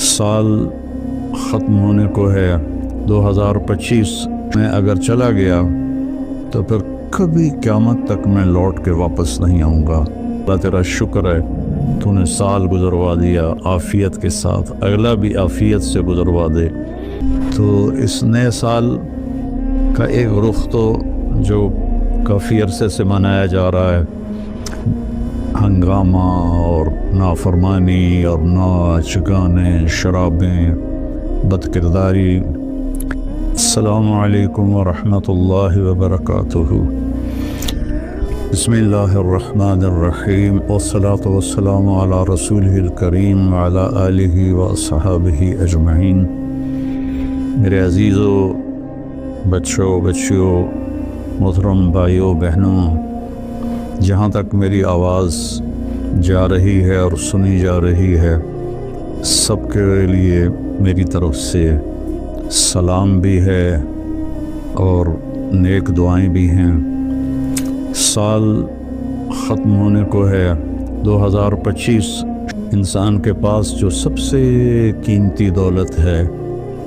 سال ختم ہونے کو ہے، 2025 میں اگر چلا گیا تو پھر کبھی قیامت تک میں لوٹ کے واپس نہیں آؤں گا۔ اللہ تیرا شکر ہے تو نے سال گزروا دیا عافیت کے ساتھ، اگلا بھی عافیت سے گزروا دے۔ تو اس نئے سال کا ایک رخ تو جو کافی عرصے سے منایا جا رہا ہے، ہنگامہ اور نافرمانی اور ناچ گانے شرابیں بد کرداری۔ السلام علیکم ورحمۃ اللہ وبرکاتہ۔ بسم اللہ الرحمن الرحیم والصلاة والسلام علی رسولہ الکریم وعلی آلہ واصحابہ اجمعین۔ میرے عزیزو، بچوں بچیوں، محترم بھائیوں بہنوں، جہاں تک میری آواز جا رہی ہے اور سنی جا رہی ہے، سب کے لیے میری طرف سے سلام بھی ہے اور نیک دعائیں بھی ہیں۔ سال ختم ہونے کو ہے، 2025۔ انسان کے پاس جو سب سے قیمتی دولت ہے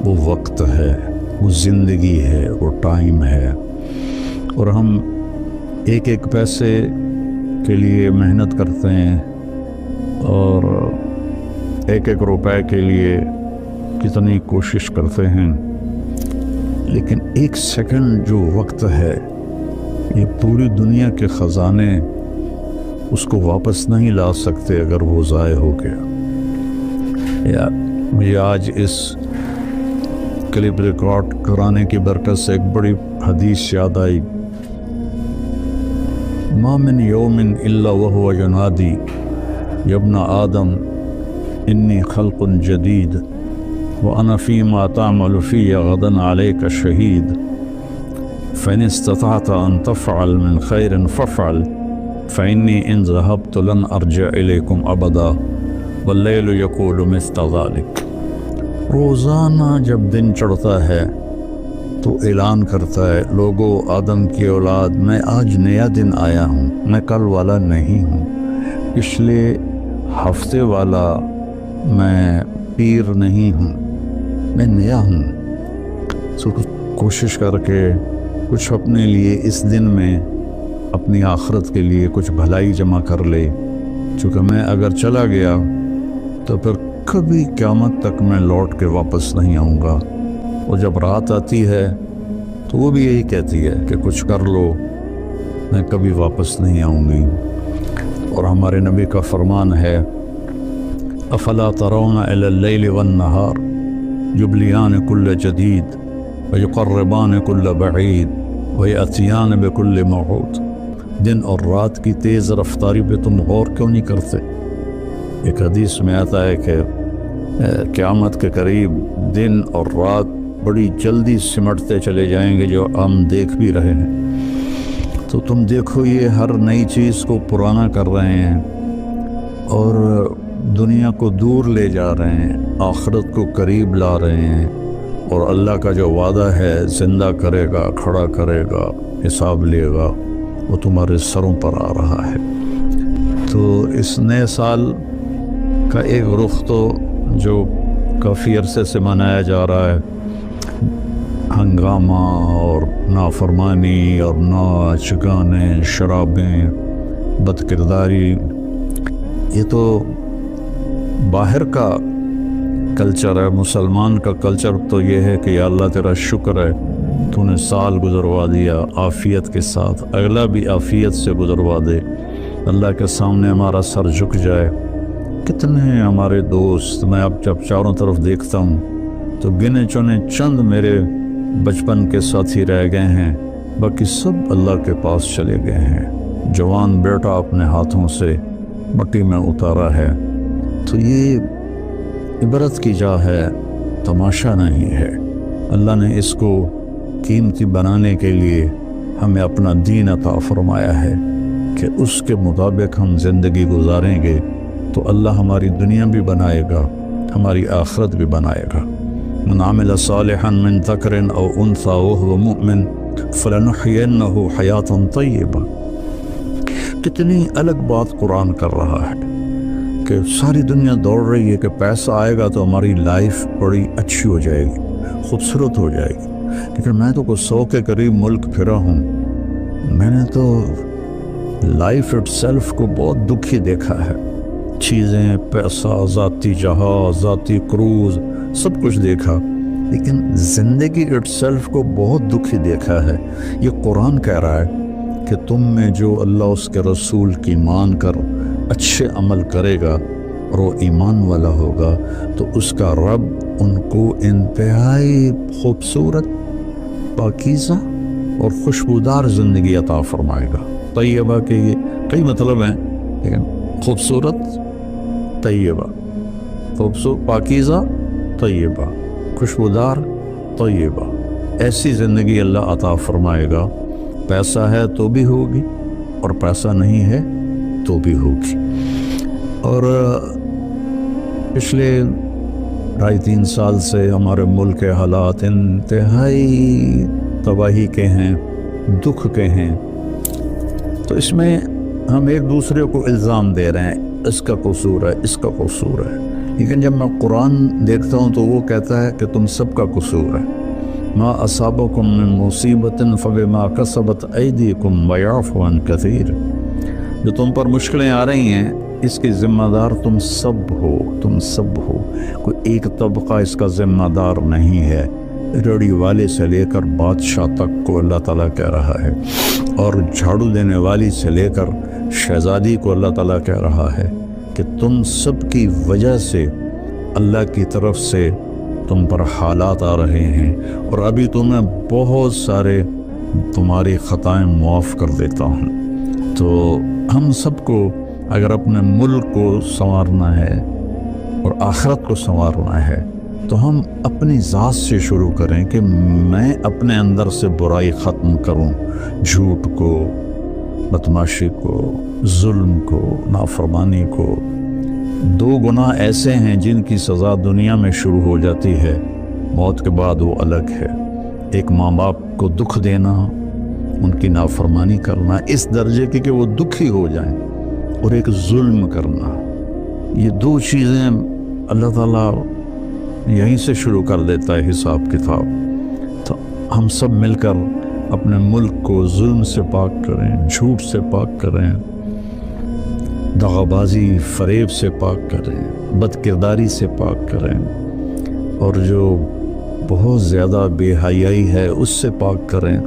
وہ وقت ہے، وہ زندگی ہے، وہ ٹائم ہے، اور ہم ایک ایک پیسے کے لیے محنت کرتے ہیں اور ایک ایک روپے کے لیے کتنی کوشش کرتے ہیں، لیکن ایک سیکنڈ جو وقت ہے، یہ پوری دنیا کے خزانے اس کو واپس نہیں لا سکتے اگر وہ ضائع ہو گیا۔ مجھے آج اس کلپ ریکارڈ کرانے کی برکت سے ایک بڑی حدیث یاد آئی۔ ما من یوم الا وهو ینادی یا ابن آدم انی خلق جدید وانا فیما تعمل فی غدا علیک شہید فإن استطعت ان تفعل من خیر فافعل فإنی ان ذهبت لن ارجع الیکم ابدا واللیل یقول مثل ذلک۔ روزانہ جب دن چڑھتا ہے تو اعلان کرتا ہے، لوگو آدم کی اولاد، میں آج نیا دن آیا ہوں، میں کل والا نہیں ہوں، پچھلے ہفتے والا میں پیر نہیں ہوں، میں نیا ہوں۔ سو کوشش کر کے کچھ اپنے لیے اس دن میں اپنی آخرت کے لیے کچھ بھلائی جمع کر لے، چونکہ میں اگر چلا گیا تو پھر کبھی قیامت تک میں لوٹ کے واپس نہیں آؤں گا۔ اور جب رات آتی ہے تو وہ بھی یہی کہتی ہے کہ کچھ کر لو، میں کبھی واپس نہیں آؤں گی۔ اور ہمارے نبی کا فرمان ہے، افلا ترون الی اللیل والنہار یبلیان کل جدید ویقربان کل بعید ویأتیان بکل موعود۔ دن اور رات کی تیز رفتاری پہ تم غور کیوں نہیں کرتے؟ ایک حدیث میں آتا ہے کہ قیامت کے قریب دن اور رات بڑی جلدی سمٹتے چلے جائیں گے، جو ہم دیکھ بھی رہے ہیں۔ تو تم دیکھو، یہ ہر نئی چیز کو پرانا کر رہے ہیں اور دنیا کو دور لے جا رہے ہیں، آخرت کو قریب لا رہے ہیں، اور اللہ کا جو وعدہ ہے زندہ کرے گا، کھڑا کرے گا، حساب لے گا، وہ تمہارے سروں پر آ رہا ہے۔ تو اس نئے سال کا ایک رخ تو جو کافی عرصے سے منایا جا رہا ہے، ہنگامہ اور نافرمانی اور ناچ گانے شرابیں بد کرداری، یہ تو باہر کا کلچر ہے۔ مسلمان کا کلچر تو یہ ہے کہ یا اللہ تیرا شکر ہے تو نے سال گزروا دیا عافیت کے ساتھ، اگلا بھی عافیت سے گزروا دے۔ اللہ کے سامنے ہمارا سر جھک جائے۔ کتنے ہمارے دوست، میں اب جب چاروں طرف دیکھتا ہوں تو گنے چنے چند میرے بچپن کے ساتھی رہ گئے ہیں، باقی سب اللہ کے پاس چلے گئے ہیں۔ جوان بیٹا اپنے ہاتھوں سے مٹی میں اتارا ہے۔ تو یہ عبرت کی جا ہے، تماشا نہیں ہے۔ اللہ نے اس کو قیمتی بنانے کے لیے ہمیں اپنا دین عطا فرمایا ہے کہ اس کے مطابق ہم زندگی گزاریں گے تو اللہ ہماری دنیا بھی بنائے گا، ہماری آخرت بھی بنائے گا۔ من عمل صالحا من ذکر او انثى وهو مؤمن فلنحینہ حیاتا طیبہ۔ کتنی الگ بات قرآن کر رہا ہے، کہ ساری دنیا دوڑ رہی ہے کہ پیسہ آئے گا تو ہماری لائف بڑی اچھی ہو جائے گی، خوبصورت ہو جائے گی، لیکن میں تو کوئی 100 کے قریب ملک پھرا ہوں، میں نے تو لائف اٹ سیلف کو بہت دکھی دیکھا ہے، چیزیں، پیسہ، ذاتی جہاز، ذاتی کروز، سب کچھ دیکھا، لیکن زندگی اٹ سیلف کو بہت دکھی دیکھا ہے۔ یہ قرآن کہہ رہا ہے کہ تم میں جو اللہ اس کے رسول کی مان کر اچھے عمل کرے گا اور وہ ایمان والا ہوگا تو اس کا رب ان کو انتہائی خوبصورت، پاکیزہ اور خوشبودار زندگی عطا فرمائے گا۔ طیبہ کے یہ کئی مطلب ہیں، لیکن خوبصورت، طیبہ، خوبصورت، پاکیزہ، طیبہ، خوشبودار، طیبہ، ایسی زندگی اللہ عطا فرمائے گا۔ پیسہ ہے تو بھی ہوگی اور پیسہ نہیں ہے تو بھی ہوگی۔ اور پچھلے 2.5-3 سال سے ہمارے ملک کے حالات انتہائی تباہی کے ہیں، دکھ کے ہیں، تو اس میں ہم ایک دوسرے کو الزام دے رہے ہیں، اس کا قصور ہے، اس کا قصور ہے، لیکن جب میں قرآن دیکھتا ہوں تو وہ کہتا ہے کہ تم سب کا قصور ہے۔ ما اصابکم من مصیبت فبما کسبت ایدیکم ویعفو عن کثیر، جو تم پر مشکلیں آ رہی ہیں اس کی ذمہ دار تم سب ہو، تم سب ہو، کوئی ایک طبقہ اس کا ذمہ دار نہیں ہے۔ ریڑھی والے سے لے کر بادشاہ تک کو اللہ تعالیٰ کہہ رہا ہے، اور جھاڑو دینے والی سے لے کر شہزادی کو اللہ تعالیٰ کہہ رہا ہے کہ تم سب کی وجہ سے اللہ کی طرف سے تم پر حالات آ رہے ہیں، اور ابھی تمہیں بہت سارے تمہاری خطائیں معاف کر دیتا ہوں۔ تو ہم سب کو اگر اپنے ملک کو سنوارنا ہے اور آخرت کو سنوارنا ہے تو ہم اپنی ذات سے شروع کریں کہ میں اپنے اندر سے برائی ختم کروں، جھوٹ کو، بدمعاشی کو، ظلم کو، نافرمانی کو۔ 2 گناہ ایسے ہیں جن کی سزا دنیا میں شروع ہو جاتی ہے، موت کے بعد وہ الگ ہے۔ ایک ماں باپ کو دکھ دینا، ان کی نافرمانی کرنا اس درجے کی کہ وہ دکھی ہو جائیں، اور ایک ظلم کرنا، یہ 2 چیزیں اللہ تعالیٰ یہیں سے شروع کر دیتا ہے حساب کتاب۔ تو ہم سب مل کر اپنے ملک کو ظلم سے پاک کریں، جھوٹ سے پاک کریں، دغا بازی، فریب سے پاک کریں، بد کرداری سے پاک کریں، اور جو بہت زیادہ بے حیائی ہے اس سے پاک کریں،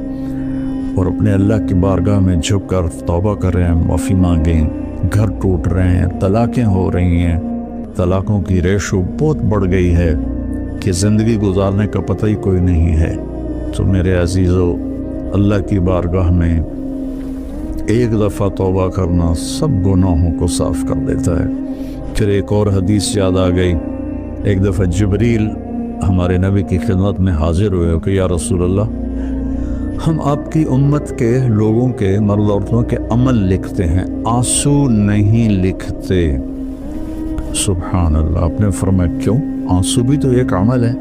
اور اپنے اللہ کی بارگاہ میں جھک کر توبہ کریں، معافی مانگیں۔ گھر ٹوٹ رہے ہیں، طلاقیں ہو رہی ہیں، طلاقوں کی ریشو بہت بڑھ گئی ہے کہ زندگی گزارنے کا پتہ ہی کوئی نہیں ہے۔ تو میرے عزیزو، اللہ کی بارگاہ میں ایک دفعہ توبہ کرنا سب گناہوں کو صاف کر دیتا ہے۔ پھر ایک اور حدیث یاد آ گئی، ایک دفعہ جبریل ہمارے نبی کی خدمت میں حاضر ہوئے کہ یا رسول اللہ، ہم آپ کی امت کے لوگوں کے، مرد عورتوں کے عمل لکھتے ہیں، آنسو نہیں لکھتے۔ سبحان اللہ۔ آپ نے فرمایا کیوں؟ آنسو بھی تو ایک عمل ہے۔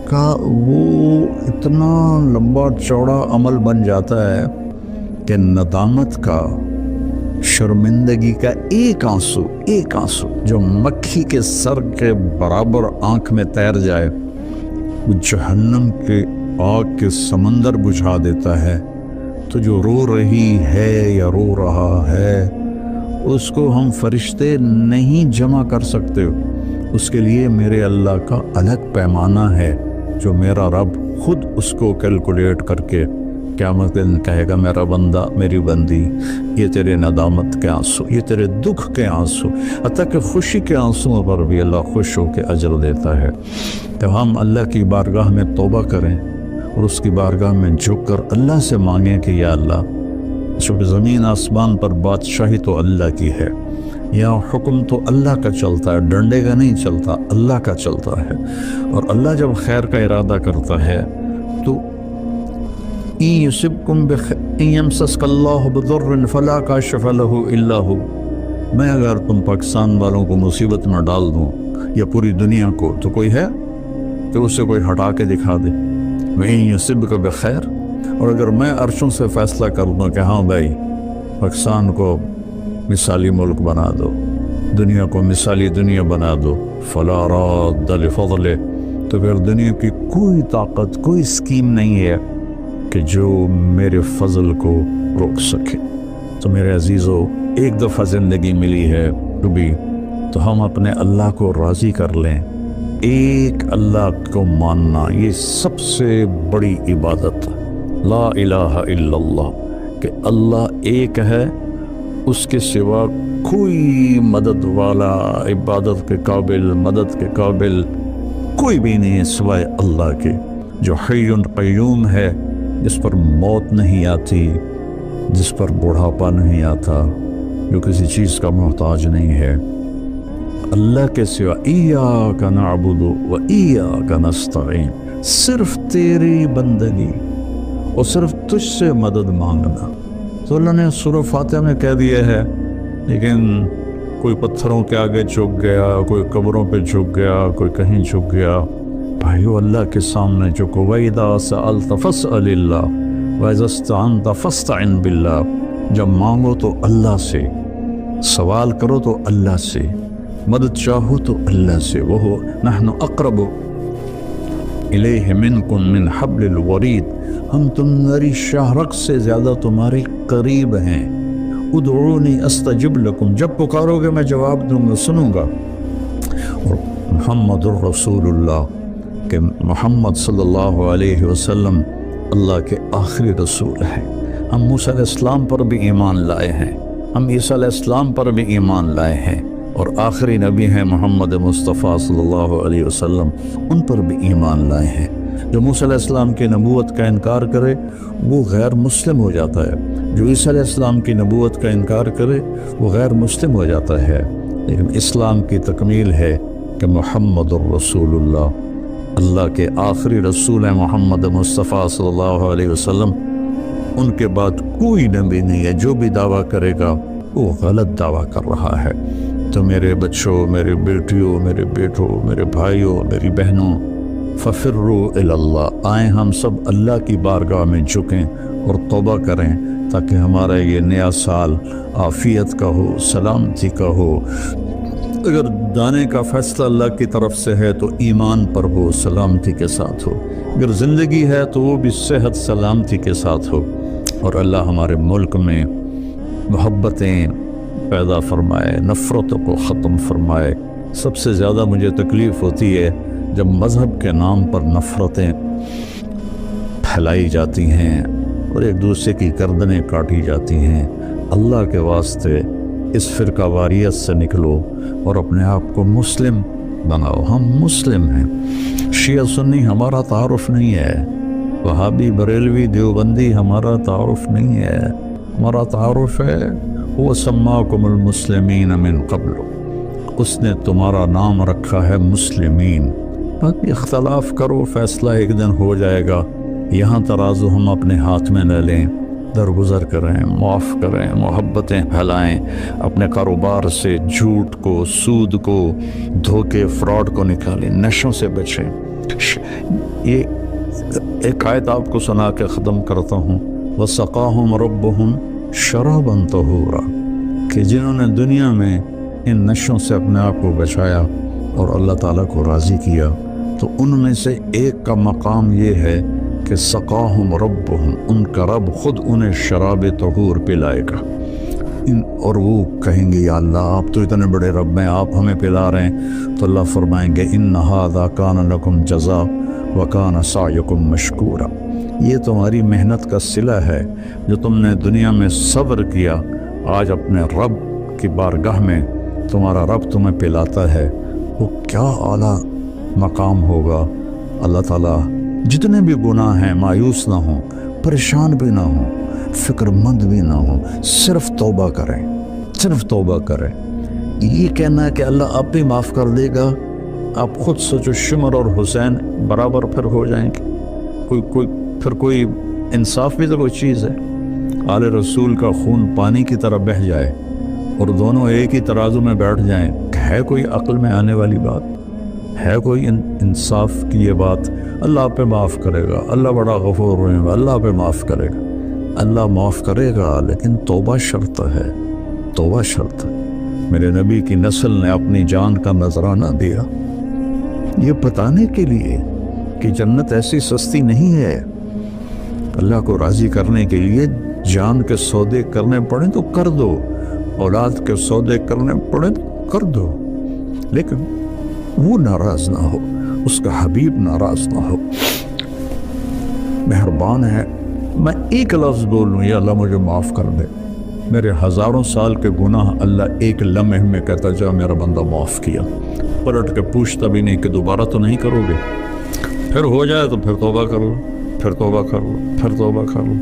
کہا وہ اتنا لمبا چوڑا عمل بن جاتا ہے کہ ندامت کا، شرمندگی کا ایک آنسو جو مکھی کے سر کے برابر آنکھ میں تیر جائے، وہ جہنم کے آگ کے سمندر بجھا دیتا ہے۔ تو جو رو رہی ہے یا رو رہا ہے اس کو ہم فرشتے نہیں جمع کر سکتے، اس کے لیے میرے اللہ کا الگ پیمانہ ہے جو میرا رب خود اس کو کیلکولیٹ کر کے قیامت کے دن کہے گا، میرا بندہ، میری بندی، یہ تیرے ندامت کے آنسو، یہ تیرے دکھ کے آنسو، حتیٰ کہ خوشی کے آنسوں پر بھی اللہ خوش ہو کے اجر دیتا ہے۔ تو ہم اللہ کی بارگاہ میں توبہ کریں اور اس کی بارگاہ میں جھک کر اللہ سے مانگیں کہ یا اللہ، چونکہ زمین آسمان پر بادشاہی تو اللہ کی ہے، یا حکم تو اللہ کا چلتا ہے، ڈنڈے کا نہیں چلتا، اللہ کا چلتا ہے، اور اللہ جب خیر کا ارادہ کرتا ہے تو يَمْسَسْكَ اللَّهُ بِضُرٍّ فَلَا كَاشِفَ لَهُ إِلَّا هُوَ، میں اگر تم پاکستان والوں کو مصیبت میں ڈال دوں یا پوری دنیا کو، تو کوئی ہے کہ اسے کوئی ہٹا کے دکھا دے؟ وَإِن يُصِبْكَ بِخَيْرٍ، اور اگر میں عرشوں سے فیصلہ کر دوں کہ ہاں بھائی پاکستان کو مثالی ملک بنا دو، دنیا کو مثالی دنیا بنا دو فلا راد لفضلہ، تو پھر دنیا کی کوئی طاقت، کوئی اسکیم نہیں ہے کہ جو میرے فضل کو روک سکے۔ تو میرے عزیزو، ایک دفعہ زندگی ملی ہے کبھی، تو ہم اپنے اللہ کو راضی کر لیں۔ ایک اللہ کو ماننا یہ سب سے بڑی عبادت ہے، لا الہ الا اللہ، کہ اللہ ایک ہے، اس کے سوا کوئی مدد والا، عبادت کے قابل، مدد کے قابل کوئی بھی نہیں ہے سوائے اللہ کے، جو حی قیوم ہے، جس پر موت نہیں آتی، جس پر بڑھاپا نہیں آتا، جو کسی چیز کا محتاج نہیں ہے۔ اللہ کے سوا ایاک نعبد و ایاک نستعین، صرف تیری بندگی اور صرف تجھ سے مدد مانگنا۔ تو اللہ نے سورہ فاتحہ میں کہہ دیا ہے، لیکن کوئی پتھروں کے آگے جھک گیا، کوئی قبروں پہ جھک گیا، کوئی کہیں جھک گیا۔ بھائیو، اللہ کے سامنے جھکو۔ وَإِذَا سَأَلْتَ فَاسْأَلِ اللَّهَ وَإِذَا اسْتَعَنْتَ فَاسْتَعِنْ بِاللَّهِ، جب مانگو تو اللہ سے، سوال کرو تو اللہ سے، مدد چاہو تو اللہ سے۔ وہ نحن اقرب الیہ منکم من حبل الورید، ہم تمہاری شاہ رگ سے زیادہ تمہارے قریب ہیں۔ ادعونی استجب لکم، جب پکارو گے میں جواب دوں گا، سنوں گا۔ اور محمد الرسول اللہ، کہ محمد صلی اللہ علیہ وسلم اللہ کے آخری رسول ہیں۔ ہم موسیٰ علیہ السلام پر بھی ایمان لائے ہیں، ہم عیسیٰ علیہ السلام پر بھی ایمان لائے ہیں، اور آخری نبی ہیں محمد مصطفیٰ صلی اللہ علیہ وسلم، ان پر بھی ایمان لائے ہیں۔ جو موسیٰ علیہ السلام کی نبوت کا انکار کرے وہ غیر مسلم ہو جاتا ہے، جو عیسیٰ علیہ السلام کی نبوت کا انکار کرے وہ غیر مسلم ہو جاتا ہے۔ لیکن اسلام کی تکمیل ہے کہ محمد الرسول اللہ، اللہ کے آخری رسول ہیں محمد مصطفیٰ صلی اللہ علیہ وسلم، ان کے بعد کوئی نبی نہیں ہے۔ جو بھی دعویٰ کرے گا وہ غلط دعویٰ کر رہا ہے۔ تو میرے بچوں، میرے بیٹیوں، میرے بیٹوں، میرے بھائیوں، میری بہنوں، ففروا الی اللہ، آئیں ہم سب اللہ کی بارگاہ میں جھکیں اور توبہ کریں، تاکہ ہمارا یہ نیا سال عافیت کا ہو، سلامتی کا ہو۔ اگر جانے کا فیصلہ اللہ کی طرف سے ہے تو ایمان پر ہو، سلامتی کے ساتھ ہو۔ اگر زندگی ہے تو وہ بھی صحت سلامتی کے ساتھ ہو، اور اللہ ہمارے ملک میں محبتیں پیدا فرمائے، نفرتوں کو ختم فرمائے۔ سب سے زیادہ مجھے تکلیف ہوتی ہے جب مذہب کے نام پر نفرتیں پھیلائی جاتی ہیں اور ایک دوسرے کی گردنیں کاٹی جاتی ہیں۔ اللہ کے واسطے اس فرقہ واریت سے نکلو اور اپنے آپ کو مسلم بناؤ۔ ہم مسلم ہیں، شیعہ سنی ہمارا تعارف نہیں ہے، وہابی بریلوی دیوبندی ہمارا تعارف نہیں ہے۔ ہمارا تعارف ہے وہ سماکم المسلمین من قبل، اس نے تمہارا نام رکھا ہے مسلمین۔ باقی اختلاف کرو، فیصلہ ایک دن ہو جائے گا۔ یہاں ترازو ہم اپنے ہاتھ میں نہ لیں، درگزر کریں، معاف کریں، محبتیں پھیلائیں، اپنے کاروبار سے جھوٹ کو، سود کو، دھوکے، فراڈ کو نکالیں، نشوں سے بچیں۔ یہ ایک آیت آپ کو سنا کے ختم کرتا ہوں، وَسَقَاهُمْ رَبُّهُمْ شَرَابًا طَهُورًا، کہ جنہوں نے دنیا میں ان نشوں سے اپنے آپ کو بچایا اور اللہ تعالیٰ کو راضی کیا، تو ان میں سے ایک کا مقام یہ ہے کہ سقاہم ربہم، ان کا رب خود انہیں شراب طہور پلائے گا۔ اور وہ کہیں گے یا اللہ آپ تو اتنے بڑے رب ہیں، آپ ہمیں پلا رہے ہیں، تو اللہ فرمائیں گے ان ھذا کان لکم جزاء وکان سعیکم مشکورا، یہ تمہاری محنت کا صلہ ہے جو تم نے دنیا میں صبر کیا، آج اپنے رب کی بارگاہ میں تمہارا رب تمہیں پلاتا ہے، وہ کیا اعلیٰ مقام ہوگا۔ اللہ تعالیٰ جتنے بھی گناہ ہیں مایوس نہ ہوں، پریشان بھی نہ ہوں، فکر مند بھی نہ ہوں، صرف توبہ کریں، صرف توبہ کریں۔ یہ کہنا ہے کہ اللہ آپ بھی معاف کر دے گا، آپ خود سوچو شمر اور حسین برابر پھر ہو جائیں گے، کوئی انصاف بھی تو کوئی چیز ہے۔ آل رسول کا خون پانی کی طرح بہہ جائے اور دونوں ایک ہی ترازو میں بیٹھ جائیں، ہے کوئی عقل میں آنے والی بات؟ ہے کوئی انصاف کی یہ بات؟ اللہ پہ معاف کرے گا، اللہ بڑا غفور رحیم، اللہ پہ معاف کرے گا، اللہ معاف کرے گا، لیکن توبہ شرط ہے، توبہ شرط ہے۔ میرے نبی کی نسل نے اپنی جان کا نذرانہ دیا، یہ بتانے کے لیے کہ جنت ایسی سستی نہیں ہے۔ اللہ کو راضی کرنے کے لیے جان کے سودے کرنے پڑیں تو کر دو، اولاد کے سودے کرنے پڑیں تو کر دو، لیکن وہ ناراض نہ ہو، اس کا حبیب ناراض نہ ہو۔ مہربان ہے، میں ایک لفظ بولوں یا اللہ مجھے معاف کر دے، میرے ہزاروں سال کے گناہ اللہ ایک لمحے میں کہتا جا میرا بندہ معاف کیا، پلٹ کے پوچھتا بھی نہیں کہ دوبارہ تو نہیں کرو گے، پھر ہو جائے تو پھر توبہ کر لو، پھر توبہ کر لو، پھر توبہ کر لو۔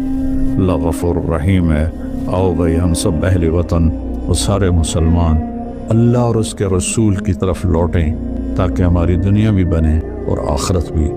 اللہ غفور رحیم ہے۔ آؤ بھائی ہم سب اہل وطن اور سارے مسلمان اللہ اور اس کے رسول کی طرف لوٹیں تاکہ ہماری دنیا بھی بنے اور آخرت بھی۔